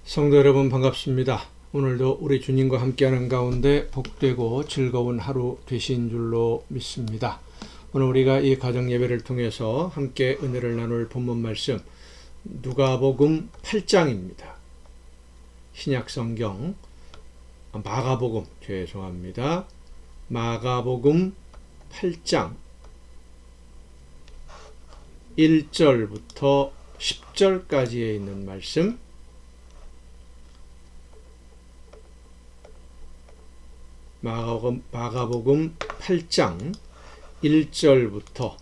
성도 여러분 반갑습니다. 오늘도 우리 주님과 함께하는 가운데 복되고 즐거운 하루 되신 줄로 믿습니다. 오늘 우리가 이 가정 예배를 통해서 함께 은혜를 나눌 본문 말씀 누가복음 8장입니다. 신약 성경 마가복음 마가복음 8장 1절부터 10절까지에 있는 말씀, 마가복음 8장 1절부터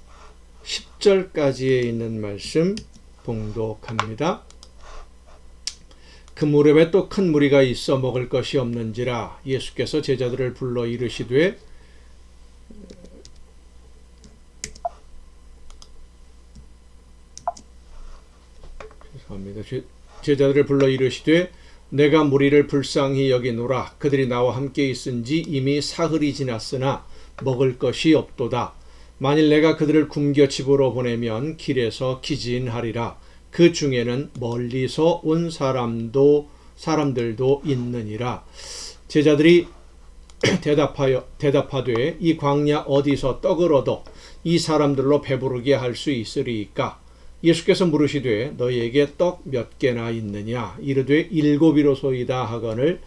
10절까지에 있는 말씀 봉독합니다. 그 무렵에 또 큰 무리가 있어 먹을 것이 없는지라 예수께서 제자들을 불러 이르시되 제자들을 불러 이르시되 내가 무리를 불쌍히 여기노라. 그들이 나와 함께 있은지 이미 사흘이 지났으나 먹을 것이 없도다. 만일 내가 그들을 굶겨 집으로 보내면 길에서 기진하리라. 그 중에는 멀리서 온 사람들도 있느니라. 제자들이 대답하되 이 광야 어디서 떡을 얻어 이 사람들로 배부르게 할 수 있으리이까? 예수께서 물으시되 너희에게 떡 몇 개나 있느냐? 이르되 7이로소이다 하거늘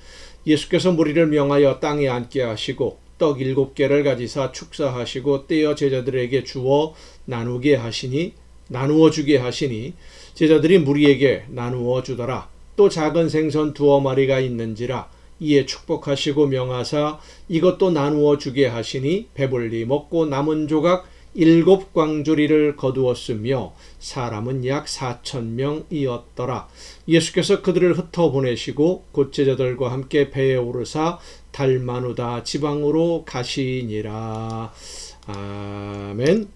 예수께서 무리를 명하여 땅에 앉게 하시고 떡 7개를 가지사 축사하시고 떼어 제자들에게 주어 나누어 주게 하시니 제자들이 무리에게 나누어 주더라. 또 작은 생선 2마리가 있는지라 이에 축복하시고 명하사 이것도 나누어 주게 하시니 배불리 먹고 남은 조각 7광주리를 거두었으며 사람은 약 4,000명이었더라. 예수께서 그들을 흩어보내시고 곧 제자들과 함께 배에 오르사 달마누다 지방으로 가시니라. 아멘.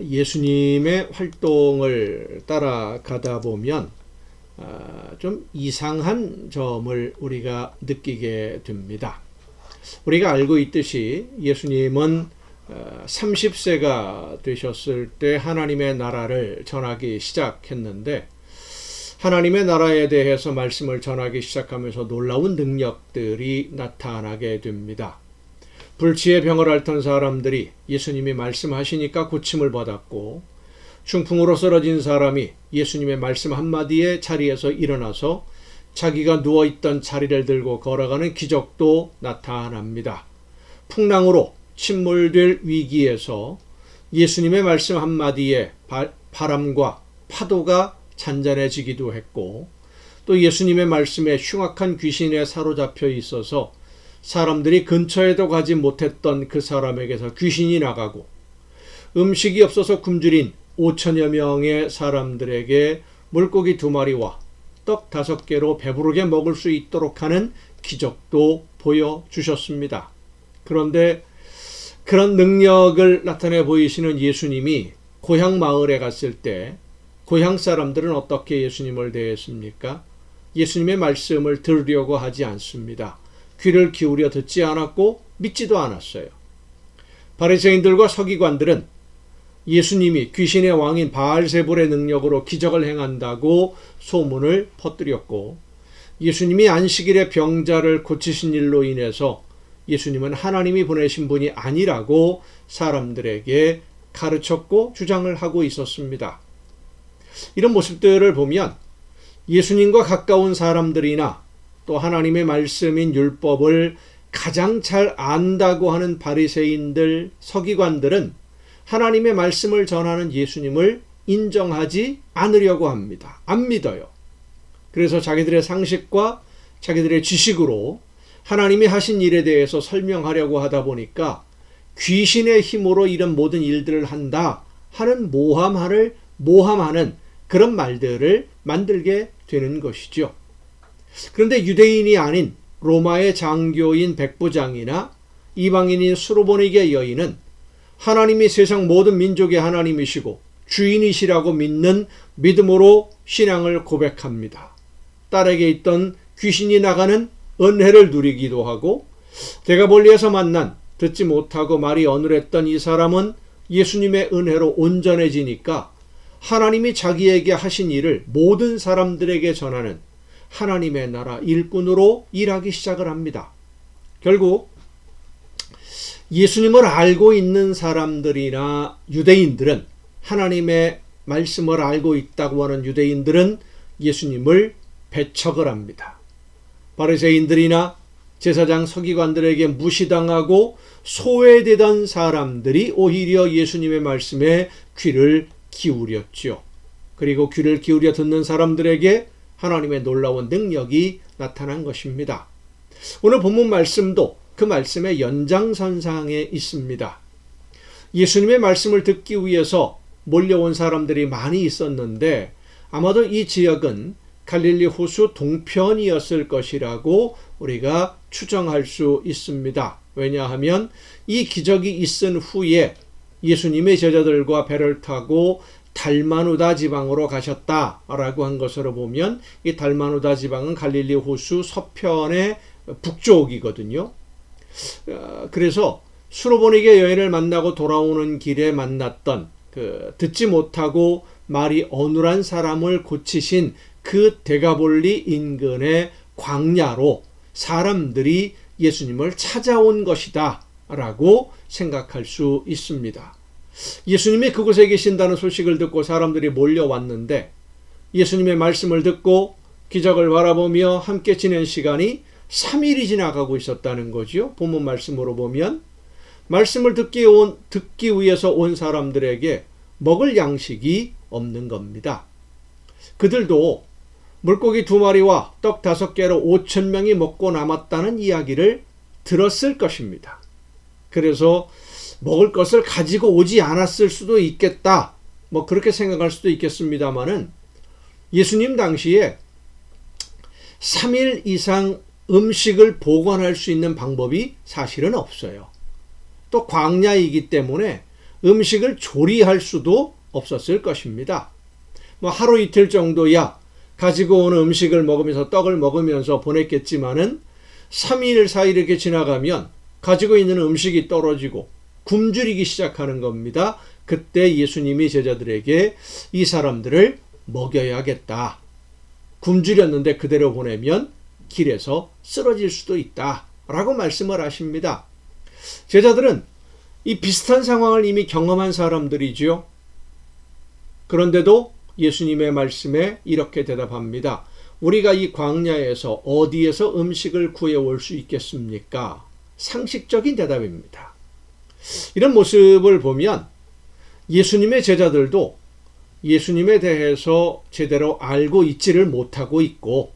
예수님의 활동을 따라가다 보면 좀 이상한 점을 우리가 느끼게 됩니다. 우리가 알고 있듯이 예수님은 30세가 되셨을 때 하나님의 나라를 전하기 시작했는데 하나님의 나라에 대해서 말씀을 전하기 시작하면서 놀라운 능력들이 나타나게 됩니다. 불치의 병을 앓던 사람들이 예수님이 말씀하시니까 고침을 받았고 중풍으로 쓰러진 사람이 예수님의 말씀 한마디에 자리에서 일어나서 자기가 누워있던 자리를 들고 걸어가는 기적도 나타납니다. 풍랑으로 침몰될 위기에서 예수님의 말씀 한마디에 바람과 파도가 잔잔해지기도 했고 또 예수님의 말씀에 흉악한 귀신에 사로잡혀 있어서 사람들이 근처에도 가지 못했던 그 사람에게서 귀신이 나가고 음식이 없어서 굶주린 5천여 명의 사람들에게 물고기 2마리와 떡 5개로 배부르게 먹을 수 있도록 하는 기적도 보여주셨습니다. 그런데 그런 능력을 나타내 보이시는 예수님이 고향 마을에 갔을 때 고향 사람들은 어떻게 예수님을 대했습니까? 예수님의 말씀을 들으려고 하지 않습니다. 귀를 기울여 듣지 않았고 믿지도 않았어요. 바리새인들과 서기관들은 예수님이 귀신의 왕인 바알세불의 능력으로 기적을 행한다고 소문을 퍼뜨렸고 예수님이 안식일에 병자를 고치신 일로 인해서 예수님은 하나님이 보내신 분이 아니라고 사람들에게 가르쳤고 주장을 하고 있었습니다. 이런 모습들을 보면 예수님과 가까운 사람들이나 또 하나님의 말씀인 율법을 가장 잘 안다고 하는 바리새인들, 서기관들은 하나님의 말씀을 전하는 예수님을 인정하지 않으려고 합니다. 안 믿어요. 그래서 자기들의 상식과 자기들의 지식으로 하나님이 하신 일에 대해서 설명하려고 하다 보니까 귀신의 힘으로 이런 모든 일들을 한다 하는 모함하는 그런 말들을 만들게 되는 것이죠. 그런데 유대인이 아닌 로마의 장교인 백부장이나 이방인인 수로보니게 여인은 하나님이 세상 모든 민족의 하나님이시고 주인이시라고 믿는 믿음으로 신앙을 고백합니다. 딸에게 있던 귀신이 나가는 은혜를 누리기도 하고 내가 멀리에서 만난 듣지 못하고 말이 어눌했던 이 사람은 예수님의 은혜로 온전해지니까 하나님이 자기에게 하신 일을 모든 사람들에게 전하는 하나님의 나라 일꾼으로 일하기 시작을 합니다. 결국 예수님을 알고 있는 사람들이나 유대인들은, 하나님의 말씀을 알고 있다고 하는 유대인들은 예수님을 배척을 합니다. 바리새인들이나 제사장 서기관들에게 무시당하고 소외되던 사람들이 오히려 예수님의 말씀에 귀를 기울였죠. 그리고 귀를 기울여 듣는 사람들에게 하나님의 놀라운 능력이 나타난 것입니다. 오늘 본문 말씀도 그 말씀의 연장선상에 있습니다. 예수님의 말씀을 듣기 위해서 몰려온 사람들이 많이 있었는데 아마도 이 지역은 갈릴리 호수 동편이었을 것이라고 우리가 추정할 수 있습니다. 왜냐하면 이 기적이 있은 후에 예수님의 제자들과 배를 타고 달마누다 지방으로 가셨다라고 한 것으로 보면 이 달마누다 지방은 갈릴리 호수 서편의 북쪽이거든요. 그래서 수로보니게 여인을 만나고 돌아오는 길에 만났던 듣지 못하고 말이 어눌한 사람을 고치신 그 데가볼리 인근의 광야로 사람들이 예수님을 찾아온 것이다 라고 생각할 수 있습니다. 예수님이 그곳에 계신다는 소식을 듣고 사람들이 몰려왔는데 예수님의 말씀을 듣고 기적을 바라보며 함께 지낸 시간이 3일이 지나가고 있었다는 거죠. 본문 말씀으로 보면 말씀을 듣기 위해서 온 사람들에게 먹을 양식이 없는 겁니다. 그들도 물고기 2마리와 떡 5개로 5,000명이 먹고 남았다는 이야기를 들었을 것입니다. 그래서 먹을 것을 가지고 오지 않았을 수도 있겠다, 그렇게 생각할 수도 있겠습니다만은 예수님 당시에 3일 이상 음식을 보관할 수 있는 방법이 사실은 없어요. 또 광야이기 때문에 음식을 조리할 수도 없었을 것입니다. 하루 이틀 정도야 가지고 오는 음식을 먹으면서 떡을 먹으면서 보냈겠지만은 3일 4일 이렇게 지나가면 가지고 있는 음식이 떨어지고 굶주리기 시작하는 겁니다. 그때 예수님이 제자들에게 이 사람들을 먹여야겠다. 굶주렸는데 그대로 보내면 길에서 쓰러질 수도 있다 라고 말씀을 하십니다. 제자들은 이 비슷한 상황을 이미 경험한 사람들이죠. 그런데도 예수님의 말씀에 이렇게 대답합니다. 우리가 이 광야에서 어디에서 음식을 구해올 수 있겠습니까? 상식적인 대답입니다. 이런 모습을 보면 예수님의 제자들도 예수님에 대해서 제대로 알고 있지를 못하고 있고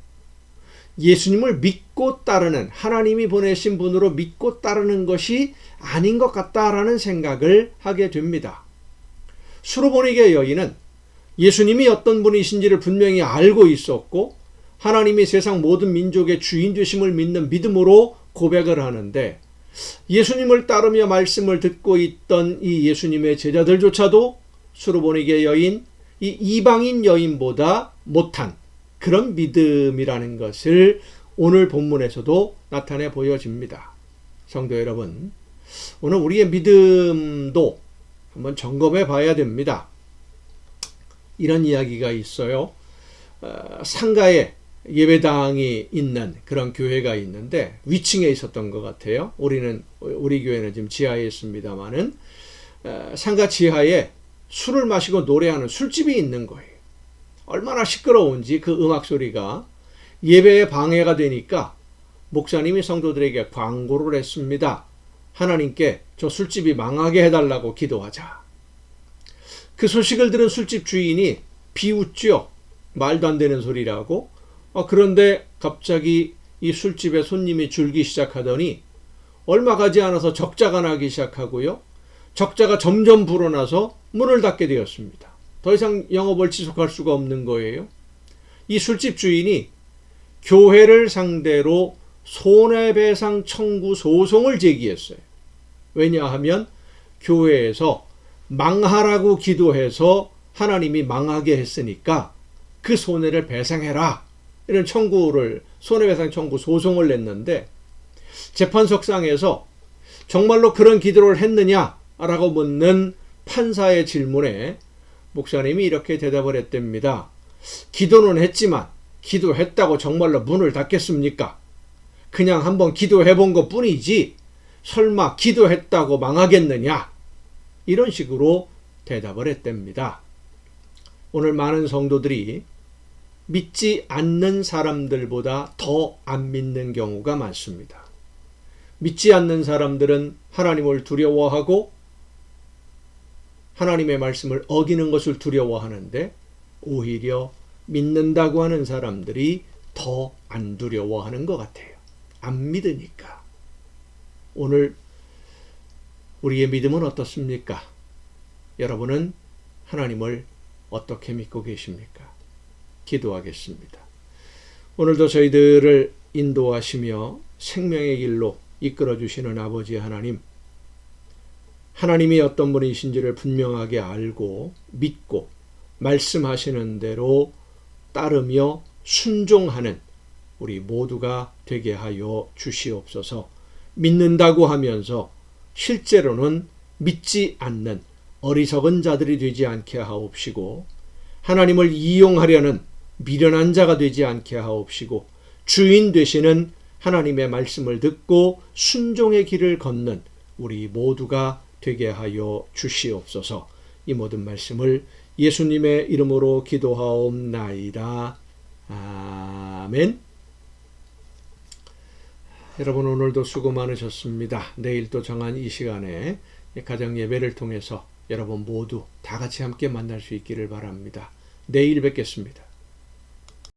예수님을 믿고 따르는, 하나님이 보내신 분으로 믿고 따르는 것이 아닌 것 같다라는 생각을 하게 됩니다. 수로보니게 여인은 예수님이 어떤 분이신지를 분명히 알고 있었고 하나님이 세상 모든 민족의 주인 되심을 믿는 믿음으로 고백을 하는데 예수님을 따르며 말씀을 듣고 있던 이 예수님의 제자들조차도 수로보니게 여인, 이 이방인 여인보다 못한 그런 믿음이라는 것을 오늘 본문에서도 나타내 보여집니다. 성도 여러분, 오늘 우리의 믿음도 한번 점검해 봐야 됩니다. 이런 이야기가 있어요. 상가에 예배당이 있는 그런 교회가 있는데 위층에 있었던 것 같아요. 우리 교회는 지금 지하에 있습니다만은 상가 지하에 술을 마시고 노래하는 술집이 있는 거예요. 얼마나 시끄러운지 그 음악 소리가 예배에 방해가 되니까 목사님이 성도들에게 광고를 했습니다. 하나님께 저 술집이 망하게 해달라고 기도하자. 그 소식을 들은 술집 주인이 비웃죠. 말도 안 되는 소리라고. 그런데 갑자기 이 술집에 손님이 줄기 시작하더니 얼마 가지 않아서 적자가 나기 시작하고요. 적자가 점점 불어나서 문을 닫게 되었습니다. 더 이상 영업을 지속할 수가 없는 거예요. 이 술집 주인이 교회를 상대로 손해배상 청구 소송을 제기했어요. 왜냐하면 교회에서 망하라고 기도해서 하나님이 망하게 했으니까 그 손해를 배상해라. 이런 손해배상 청구 소송을 냈는데 재판석상에서 정말로 그런 기도를 했느냐라고 묻는 판사의 질문에 목사님이 이렇게 대답을 했답니다. 기도는 했지만 기도했다고 정말로 문을 닫겠습니까? 그냥 한번 기도해 본 것 뿐이지 설마 기도했다고 망하겠느냐? 이런 식으로 대답을 했답니다. 오늘 많은 성도들이 믿지 않는 사람들보다 더 안 믿는 경우가 많습니다. 믿지 않는 사람들은 하나님을 두려워하고 하나님의 말씀을 어기는 것을 두려워하는데 오히려 믿는다고 하는 사람들이 더 안 두려워하는 것 같아요. 안 믿으니까. 오늘 우리의 믿음은 어떻습니까? 여러분은 하나님을 어떻게 믿고 계십니까? 기도하겠습니다. 오늘도 저희들을 인도하시며 생명의 길로 이끌어 주시는 아버지 하나님, 하나님이 어떤 분이신지를 분명하게 알고 믿고 말씀하시는 대로 따르며 순종하는 우리 모두가 되게 하여 주시옵소서. 믿는다고 하면서 실제로는 믿지 않는 어리석은 자들이 되지 않게 하옵시고, 하나님을 이용하려는 미련한 자가 되지 않게 하옵시고, 주인 되시는 하나님의 말씀을 듣고 순종의 길을 걷는 우리 모두가 되게 하여 주시옵소서. 이 모든 말씀을 예수님의 이름으로 기도하옵나이다. 아멘. 여러분, 오늘도 수고 많으셨습니다. 내일 또 정한 이 시간에 가정 예배를 통해서 여러분 모두 다 같이 함께 만날 수 있기를 바랍니다. 내일 뵙겠습니다.